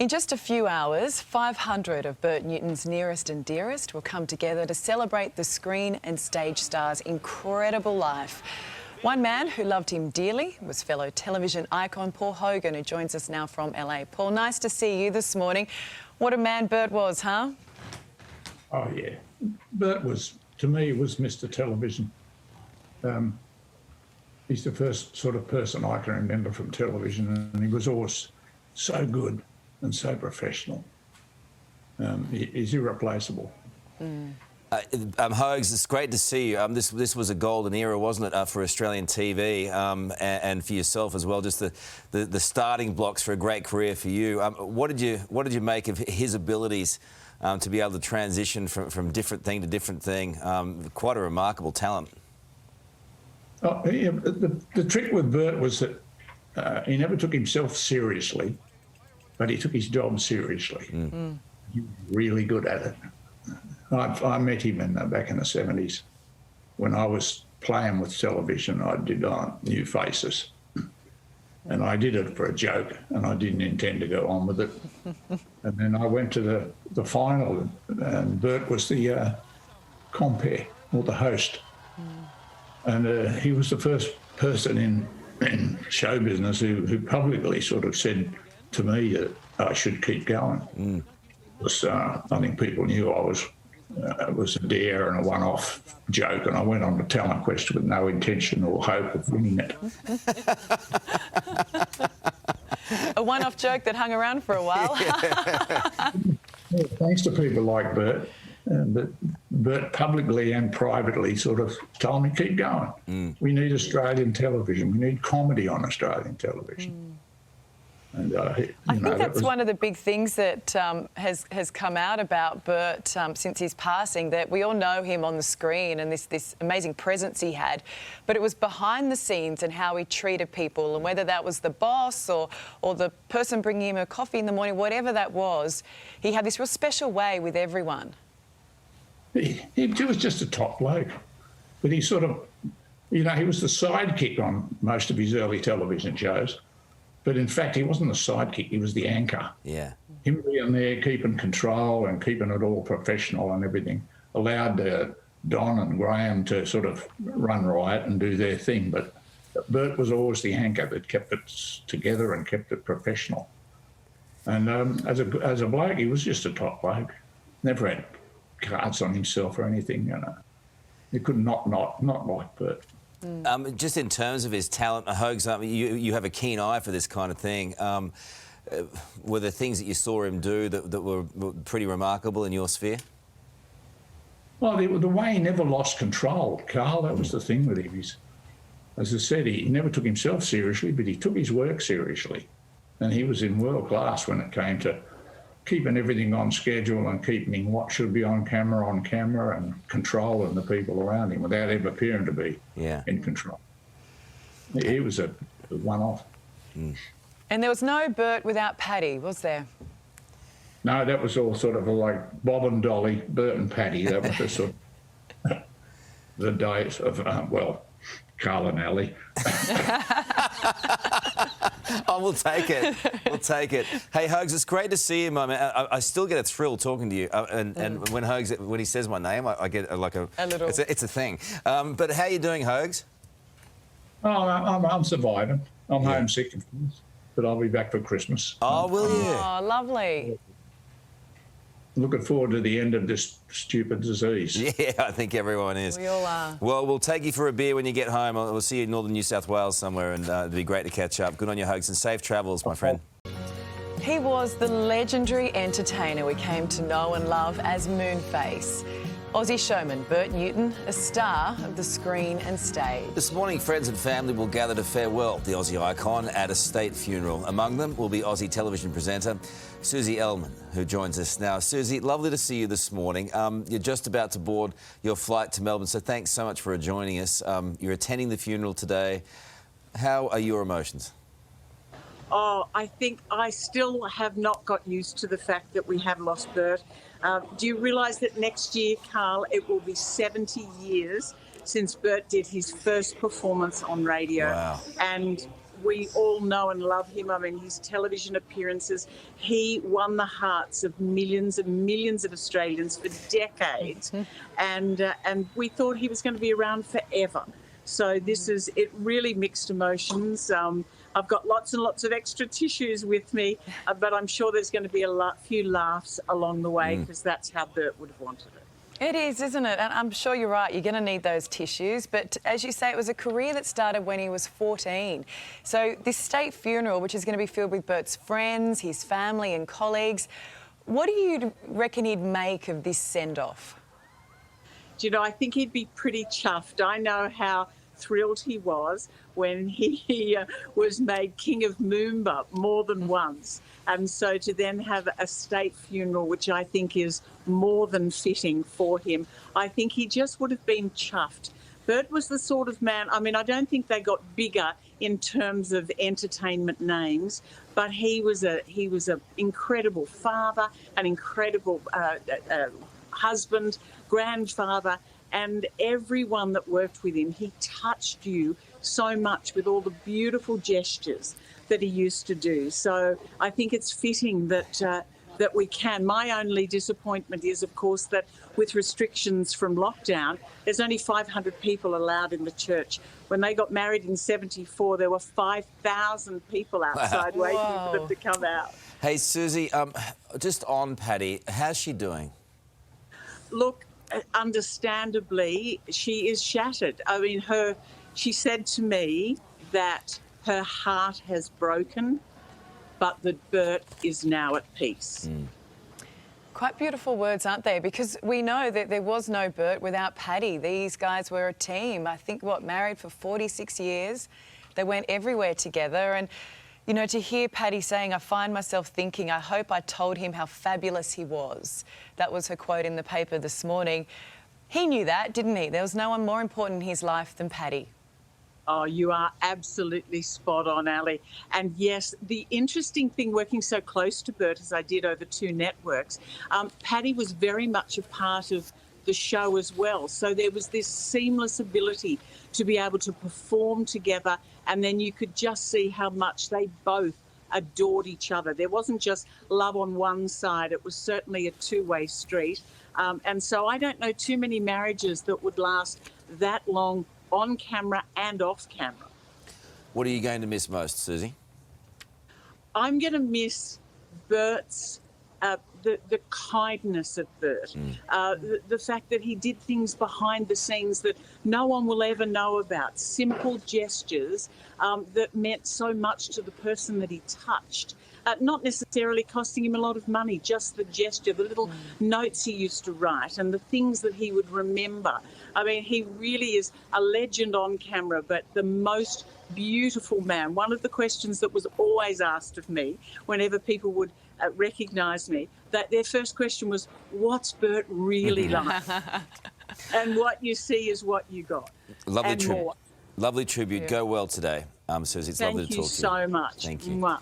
In just a few hours, 500 of Bert Newton's nearest and dearest will come together to celebrate the screen and stage star's incredible life. One man who loved him dearly was fellow television icon Paul Hogan, who joins us now from LA. Paul, nice to see you this morning. What a man Bert was, huh? Oh, yeah. Bert was, to me, was Mr. Television. He's the first sort of person I can remember from television, and he was always so good and so professional. He's irreplaceable. Hogs, it's great to see you. This was a golden era, wasn't it, for Australian TV and for yourself as well? Just the starting blocks for a great career for you. What did you make of his abilities to be able to transition from different thing to different thing? Quite a remarkable talent. Oh, yeah, the trick with Bert was that he never took himself seriously, but he took his job seriously. He was really good at it. I met him back in the 70s when I was playing with television. I did New Faces, and I did it for a joke, and I didn't intend to go on with it. And then I went to the final, and Bert was the compere, or the host. And he was the first person in show business who publicly sort of said to me that I should keep going. Because I think people knew it was a dare and a one-off joke, and I went on to Talent Quest with no intention or hope of winning it. A one-off joke that hung around for a while. Yeah, thanks to people like Bert. But Bert publicly and privately sort of told me, keep going. We need Australian television. We need comedy on Australian television. And, I think that's one of the big things that has come out about Bert since his passing, that we all know him on the screen and this amazing presence he had, but it was behind the scenes and how he treated people, and whether that was the boss or the person bringing him a coffee in the morning, whatever that was, he had this real special way with everyone. He was just a top bloke, but he sort of, he was the sidekick on most of his early television shows. But in fact, he wasn't the sidekick, he was the anchor. Yeah. Him being there, keeping control and keeping it all professional and everything, allowed Don and Graham to sort of run riot and do their thing. But Bert was always the anchor that kept it together and kept it professional. And as a bloke, he was just a top bloke. Never had cards on himself or anything, He could not like Bert. Just in terms of his talent, Hogs, you have a keen eye for this kind of thing. Were there things that you saw him do that were pretty remarkable in your sphere? Well, the way he never lost control, Karl, that was the thing with him. As I said, he never took himself seriously, but he took his work seriously. And he was in world class when it came to keeping everything on schedule and keeping what should be on camera and controlling the people around him without ever appearing to be in control. He was a one-off. And there was no Bert without Paddy, was there? No, that was all sort of like Bob and Dolly, Bert and Paddy. That was the sort of the days of, Karl and Ellie. Oh, we'll take it. We'll take it. Hey, Hogs, it's great to see you, my man. I still get a thrill talking to you. And when Hogs, when he says my name, I get like a little... It's a thing. But how are you doing, Hogs? Oh, I'm surviving. I'm homesick, of course, but I'll be back for Christmas. Oh, will you? Oh, lovely. Looking forward to the end of this stupid disease. Yeah, I think everyone is. We all are. Well, we'll take you for a beer when you get home. We'll see you in northern New South Wales somewhere, and it'll be great to catch up. Good on your Hogs, and safe travels, my friend. He was the legendary entertainer we came to know and love as Moonface. Aussie showman Bert Newton, a star of the screen and stage. This morning, friends and family will gather to farewell the Aussie icon at a state funeral. Among them will be Aussie television presenter Susie Ellman, who joins us now. Susie, lovely to see you this morning. You're just about to board your flight to Melbourne, so thanks so much for joining us. You're attending the funeral today. How are your emotions? Oh, I think I still have not got used to the fact that we have lost Bert. Do you realise that next year, Karl, it will be 70 years since Bert did his first performance on radio? Wow. And we all know and love him. I mean, his television appearances, he won the hearts of millions and millions of Australians for decades, and we thought he was going to be around forever. So this is it. Really mixed emotions. I've got lots and lots of extra tissues with me, but I'm sure there's going to be few laughs along the way because that's how Bert would have wanted it. It is, isn't it? And I'm sure you're right. You're going to need those tissues. But as you say, it was a career that started when he was 14. So this state funeral, which is going to be filled with Bert's friends, his family and colleagues, what do you reckon he'd make of this send-off? Do you know, I think he'd be pretty chuffed. I know how thrilled he was when he was made King of Moomba more than once. And so to then have a state funeral, which I think is more than fitting for him, I think he just would have been chuffed. Bert was the sort of man, I mean, I don't think they got bigger in terms of entertainment names, but he was an incredible father, an incredible husband, grandfather, and everyone that worked with him, he touched you so much with all the beautiful gestures that he used to do. So I think it's fitting that we can. My only disappointment is, of course, that with restrictions from lockdown, there's only 500 people allowed in the church. When they got married in 74, there were 5,000 people outside waiting for them to come out. Hey, Susie, just on Paddy, how's she doing? Look, understandably, she is shattered. I mean, she said to me that her heart has broken, but that Bert is now at peace. Quite beautiful words, aren't they? Because we know that there was no Bert without Paddy. These guys were a team. I think, married for 46 years. They went everywhere together. And, you know, to hear Paddy saying, I find myself thinking, I hope I told him how fabulous he was. That was her quote in the paper this morning. He knew that, didn't he? There was no one more important in his life than Paddy. Oh, you are absolutely spot on, Ali. And yes, the interesting thing working so close to Bert as I did over 2 networks, Paddy was very much a part of the show as well. So there was this seamless ability to be able to perform together, and then you could just see how much they both adored each other. There wasn't just love on one side. It was certainly a two-way street. And so I don't know too many marriages that would last that long on camera and off camera. What are you going to miss most, Susie? I'm going to miss Bert's, the kindness of Bert, the fact that he did things behind the scenes that no one will ever know about, simple gestures that meant so much to the person that he touched. Not necessarily costing him a lot of money, just the gesture, the little notes he used to write and the things that he would remember. I mean, he really is a legend on camera, but the most beautiful man. One of the questions that was always asked of me whenever people would recognise me, that their first question was, what's Bert really like? And what you see is what you got. Lovely tribute. Lovely tribute. Yeah. Go well today, Susie. It's lovely to talk to you. Thank you so much. Thank you. Mwah.